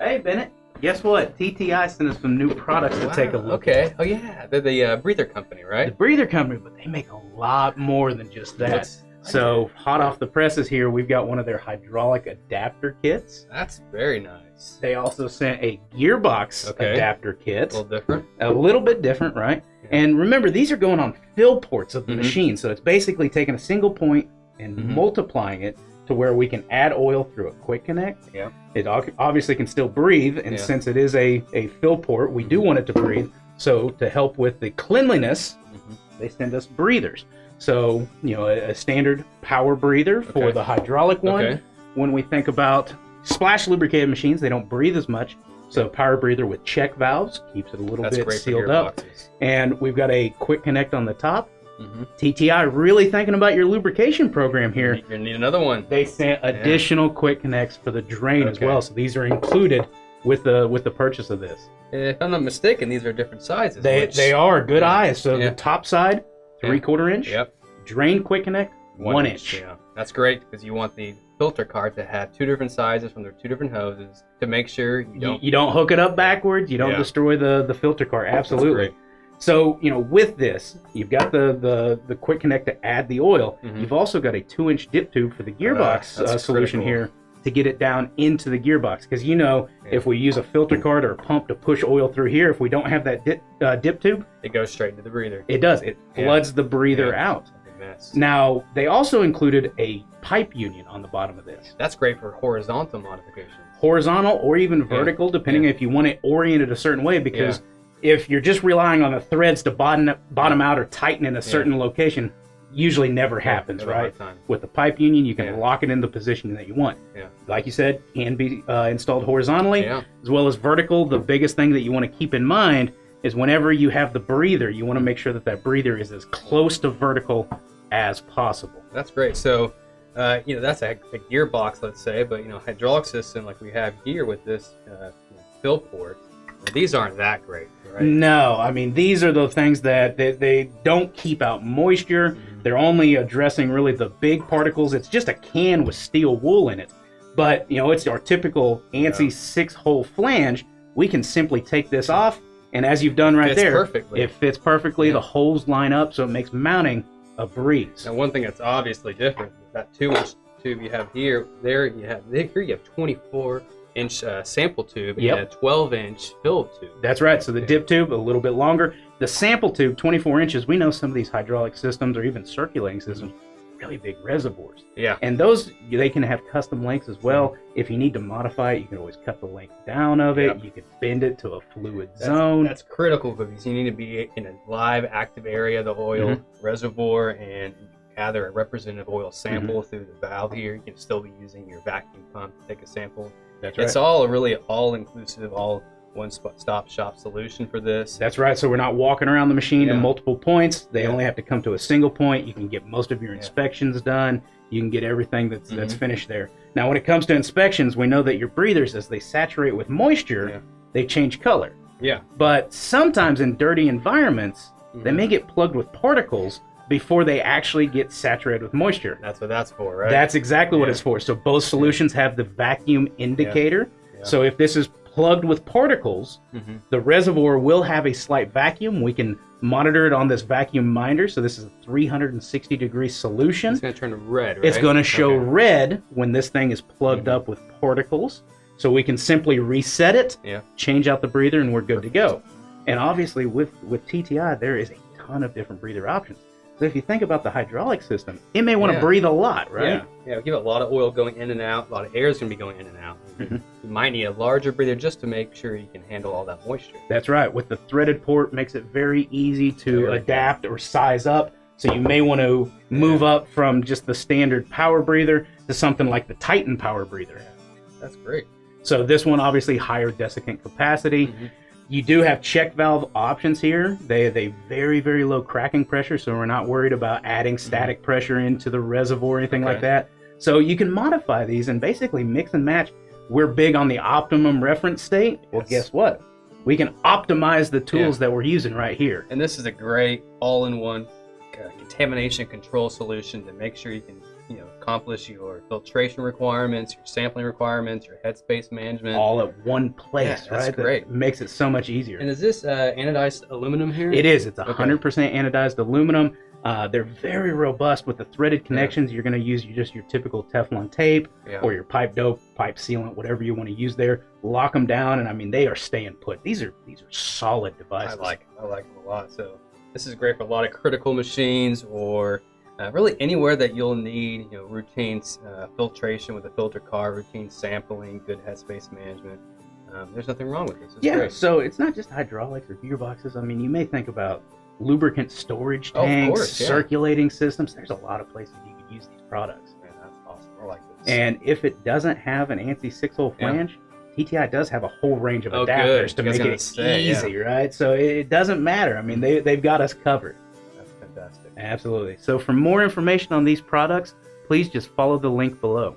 Hey, Bennett. Guess what? TTI sent us some new products to take a look at. Okay. Oh, yeah. They're the breather company, right? The breather company, but they make a lot more than just that. So, hot off the presses here, we've got one of their hydraulic adapter kits. That's very nice. They also sent a gearbox adapter kit. A little different. A little bit different, right? Yeah. And remember, these are going on fill ports of the machine. So, it's basically taking a single point and multiplying it to where we can add oil through a quick connect. Yeah. It obviously can still breathe, and since it is a fill port, we do want it to breathe. So to help with the cleanliness, they send us breathers. So, you know, a standard power breather for the hydraulic one. When we think about splash lubricated machines, they don't breathe as much. So power breather with check valves keeps it a little bit sealed up. And we've got a quick connect on the top. TTI really thinking about your lubrication program here. You're gonna need another one. They sent additional quick connects for the drain as well, so these are included with the purchase of this. If I'm not mistaken, these are different sizes. They are good eyes. So the top side, 3/4 inch. Yep. Drain quick connect, 1 inch. Yeah, that's great because you want the filter cart to have two different sizes from their two different hoses to make sure you don't hook it up backwards. You don't destroy the filter cart. Absolutely. So, you know, with this, you've got the quick connect to add the oil. You've also got a 2-inch dip tube for the gearbox solution here to get it down into the gearbox. Because, you know, if we use a filter cart or a pump to push oil through here, if we don't have that dip tube, it goes straight into the breather. It does. It floods the breather out. Now, they also included a pipe union on the bottom of this. That's great for horizontal modification. Horizontal or even vertical, depending if you want it oriented a certain way, because if you're just relying on the threads to bottom out or tighten in a certain location, usually never happens, right? With the pipe union, you can lock it in the position that you want. Like you said, can be installed horizontally as well as vertical. The biggest thing that you want to keep in mind is whenever you have the breather, you want to make sure that that breather is as close to vertical as possible. That's great. So, you know, that's a gearbox, let's say, but, you know, hydraulic system like we have here with this fill port, these aren't that great, right? No, I mean, these are the things that they don't keep out moisture. They're only addressing really the big particles. It's just a can with steel wool in it. But, you know, it's our typical ANSI 6-hole flange. We can simply take this off, and as you've done right there, it fits perfectly. The holes line up, so it makes mounting a breeze. Now, one thing that's obviously different, that 2-inch tube you have here, here you have 24-inch sample tube and a 12-inch fill tube. That's right. So the dip tube, a little bit longer. The sample tube, 24 inches. We know some of these hydraulic systems or even circulating systems, really big reservoirs. Yeah. And those, they can have custom lengths as well. If you need to modify it, you can always cut the length down of it. You can bend it to a fluid zone. That's critical because you need to be in a live, active area of the oil reservoir and gather a representative oil sample through the valve here. You can still be using your vacuum pump to take a sample. That's right. It's all really all-inclusive, all one-stop shop solution for this. That's right. So we're not walking around the machine to multiple points. They only have to come to a single point. You can get most of your inspections done. You can get everything that's finished there. Now, when it comes to inspections, we know that your breathers, as they saturate with moisture, they change color. Yeah. But sometimes in dirty environments, they may get plugged with particles before they actually get saturated with moisture. That's what that's for, right? That's exactly what it's for. So both solutions have the vacuum indicator. So if this is plugged with particles, the reservoir will have a slight vacuum. We can monitor it on this vacuum minder. So this is a 360-degree solution. It's going to turn red, right? It's going to show red when this thing is plugged up with particles. So we can simply reset it, change out the breather, and we're good to go. And obviously with TTI, there is a ton of different breather options. So if you think about the hydraulic system, it may want to breathe a lot, right? Yeah, give it a lot of oil going in and out. A lot of air is going to be going in and out. You might need a larger breather just to make sure you can handle all that moisture. That's right. With the threaded port, makes it very easy to adapt or size up. So you may want to move up from just the standard power breather to something like the Titan power breather. That's great. So this one, obviously, higher desiccant capacity. You do have check valve options here. They have a very, very low cracking pressure, so we're not worried about adding static pressure into the reservoir or anything like that. So you can modify these and basically mix and match. We're big on the optimum reference state. Well, guess what? We can optimize the tools that we're using right here. And this is a great all-in-one contamination control solution to make sure you can accomplish your filtration requirements, your sampling requirements, your headspace management. All at one place, Yeah, that's right? great. That makes it so much easier. And is this anodized aluminum here? It is. It's 100% anodized aluminum. They're very robust with the threaded connections. You're going to use just your typical Teflon tape or your pipe dope, pipe sealant, whatever you want to use there. Lock them down, and I mean they are staying put. These are solid devices. I like them a lot. So this is great for a lot of critical machines, or really anywhere that you'll need, routine filtration with a filter car, routine sampling, good headspace management. There's nothing wrong with this. It's great. So it's not just hydraulics or gearboxes. I mean, you may think about lubricant storage tanks, circulating systems. There's a lot of places you could use these products. Man, that's awesome. I like this. And if it doesn't have an ANSI 6-hole flange, TTI does have a whole range of adapters to make it easy, right? So it doesn't matter. I mean, they've got us covered. That's fantastic. Absolutely. So for more information on these products, please just follow the link below.